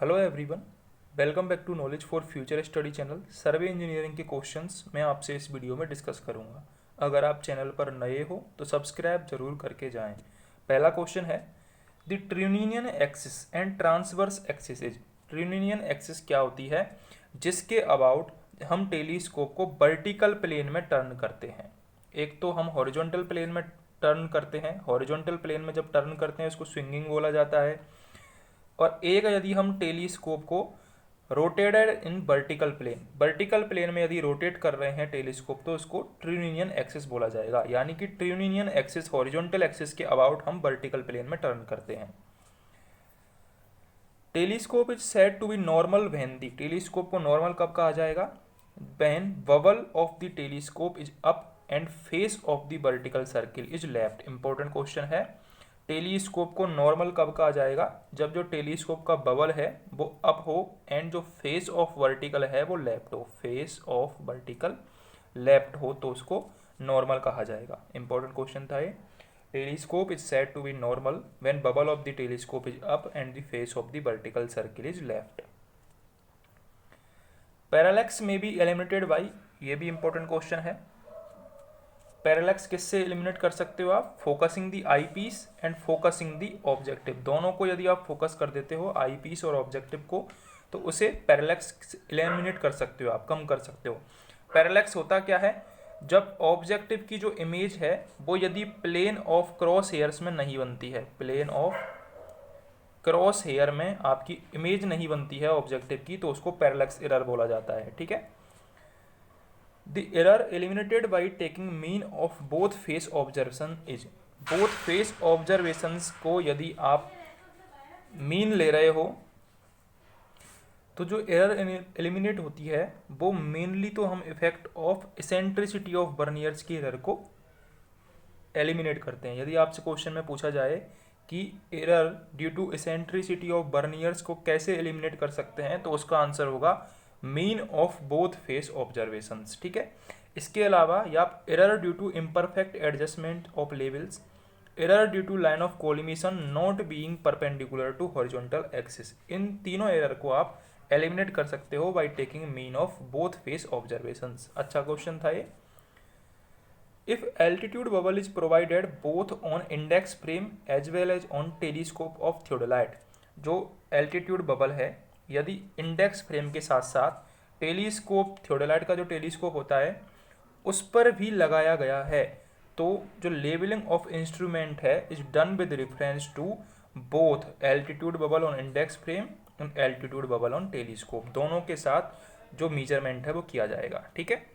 Hello everyone, welcome back to knowledge for future study channel. Survey engineering के questions मैं आपसे इस video में डिस्कस करूंगा। अगर आप चैनल पर नए हो तो सब्सक्राइब जरूर करके जाएं। पहला क्वेश्चन है, the trunnion axis and transverse axis is. Trunnion axis क्या होती है? जिसके अबाउट हम टेलीस्कोप को वर्टिकल प्लेन में टर्न करते हैं। एक तो हम हॉरिजॉन्टल प्लेन में टर्न करते हैं, हॉरिजॉन्टल प्लेन में जब टर्न करते हैं उसको स्विंगिंग बोला जाता है। और एक यदि हम टेलीस्कोप को रोटेटेड इन वर्टिकल प्लेन में यदि रोटेट कर रहे हैं टेलीस्कोप तो उसको ट्रिनियन एक्सिस बोला जाएगा। यानी कि ट्रिनियन एक्सिस हॉरिजॉन्टल एक्सिस के अबाउट हम वर्टिकल प्लेन में टर्न करते हैं। Telescope is said to be normal when the. Telescope को नॉर्मल कब कहा जाएगा? When bubble of the telescope is up and face of the vertical circle is left. Important question है। Telescope को normal कब कहा जाएगा? जब जो टेलीस्कोप का बबल है वो अप हो एंड जो फेस ऑफ वर्टिकल है वो लेफ्ट हो। फेस ऑफ वर्टिकल लेफ्ट हो तो उसको नॉर्मल कहा जाएगा। इंपॉर्टेंट क्वेश्चन था ये। Telescope is said to be normal when bubble of the telescope is up and the face of the vertical circle is left. Parallax may be eliminated by. ये भी important question है। Parallax किससे eliminate कर सकते हो आप? Focusing the eyepiece and focusing the objective. दोनों को यदि आप फोकस कर देते हो, आई पीस और ऑब्जेक्टिव को, तो उसे पैरेलैक्स एलिमिनेट कर सकते हो आप, कम कर सकते हो। पैरेलैक्स होता क्या है? जब ऑब्जेक्टिव की जो इमेज है वो यदि प्लेन ऑफ क्रॉस हेयर्स में नहीं बनती है, प्लेन ऑफ क्रॉस हेयर में आपकी इमेज नहीं बनती है ऑब्जेक्टिव की, तो उसको पैरेलैक्स एरर बोला जाता है। ठीक है। The error eliminated by taking mean of both face observation is। both face observations को यदि आप मीन ले रहे हो तो जो एरर एलिमिनेट होती है वो मेनली तो हम इफेक्ट ऑफ इसेंट्रिसिटी ऑफ बर्नियर्स की एरर को एलिमिनेट करते हैं। यदि आपसे क्वेश्चन में पूछा जाए कि error due to eccentricity of verniers को कैसे एलिमिनेट कर सकते हैं तो उसका आंसर होगा mean of both face observations. ठीक है। इसके अलावा या आप error due to imperfect adjustment of levels, error due to line of collimation not being perpendicular to horizontal axis, इन तीनों एरर को आप एलिमिनेट कर सकते हो by taking mean of both face observations. अच्छा क्वेश्चन था ये। If altitude bubble is provided both on index frame as well as on telescope of theodolite. जो एल्टीट्यूड बबल है यदि इंडेक्स फ्रेम के साथ साथ टेलीस्कोप, थियोडोलाइट का जो टेलीस्कोप होता है उस पर भी लगाया गया है, तो जो लेवलिंग ऑफ इंस्ट्रूमेंट है is done with reference to both altitude bubble on index frame and altitude bubble on telescope. दोनों के साथ जो मेजरमेंट है वो किया जाएगा। ठीक है।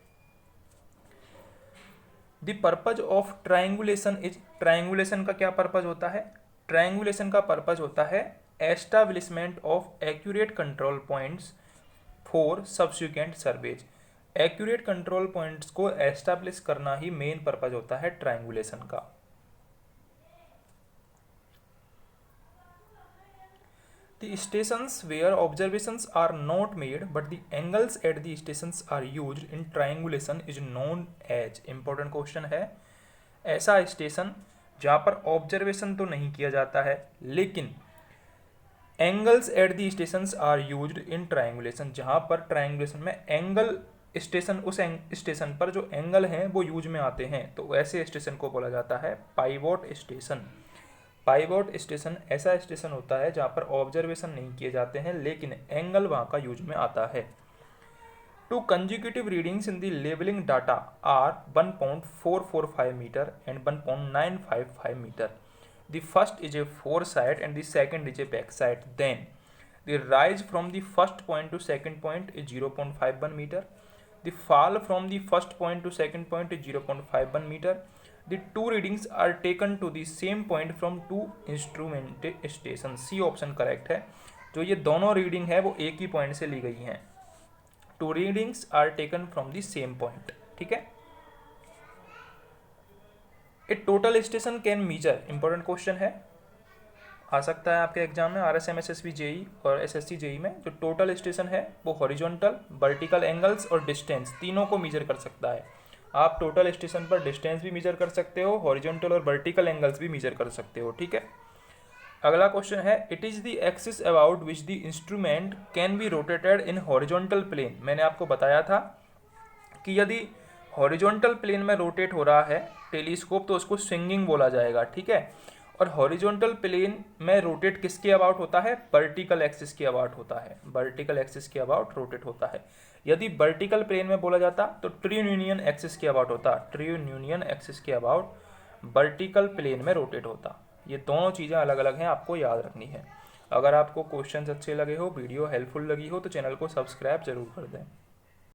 The purpose of triangulation is. Triangulation का क्या पर्पज होता है? ट्राइंगुलेशन का पर्पज होता है establishment of accurate control points for subsequent surveys. Accurate control points को एस्टैब्लिश करना ही मेन पर्पज होता है ट्राइंगुलेशन का। The stations where observations are not made but the angles at the stations are used in triangulation is known as। important question है। ऐसा station जहाँ पर observation तो नहीं किया जाता है लेकिन angles at the stations are used in triangulation, जहाँ पर ट्राइंगुलेशन में एंगल स्टेशन, उस स्टेशन पर जो एंगल हैं वो यूज में आते हैं, तो ऐसे स्टेशन को बोला जाता है पाइवोट स्टेशन। पाइवोट स्टेशन ऐसा स्टेशन होता है जहाँ पर ऑब्जर्वेशन नहीं किए जाते हैं लेकिन एंगल वहाँ का यूज में आता है। Two consecutive readings in the levelling data are 1.445 metre and 1.955 metre. The first is a foresight and the second is a backside. Then the rise from the first point to second point is 0.51 meter. The fall from the first point to second point is 0.51 meter. The two readings are taken to the same point from two instrument stations. C option correct है। जो ये दोनों reading है वो एक ही point से ली गई हैं। Two readings are taken from the same point। ठीक है। A total station can measure. Important question है, आ सकता है आपके एग्जाम में RSM SSB JEE और SSC JEE में। जो टोटल स्टेशन है वो हॉरिजॉन्टल, वर्टिकल एंगल्स और डिस्टेंस तीनों को मीजर कर सकता है। आप टोटल स्टेशन पर डिस्टेंस भी मीजर कर सकते हो, हॉरिजॉन्टल और वर्टिकल एंगल्स भी मीजर कर सकते हो। ठीक है। अगला क्वेश्चन है, it is the axis about which the instrument can be rotated in horizontal plane. मैंने आपको बताया था कि यदि हॉरिजॉन्टल प्लेन में रोटेट हो रहा है टेलीस्कोप तो उसको स्विंगिंग बोला जाएगा, ठीक है। और हॉरिजॉन्टल प्लेन में रोटेट किसके अबाउट होता है, वर्टिकल एक्सिस के अबाउट होता है, वर्टिकल एक्सिस के अबाउट रोटेट होता है। यदि वर्टिकल प्लेन में बोला जाता तो ट्रिन्यूनियन एक्सिस के अबाउट होता, ट्रिन्यूनियन एक्सिस के अबाउट वर्टिकल प्लेन में रोटेट होता। ये दोनों चीज़ें अलग अलग हैं, आपको याद रखनी है। अगर आपको क्वेश्चंस अच्छे लगे हो, वीडियो हेल्पफुल लगी हो तो चैनल को सब्सक्राइब जरूर कर दें।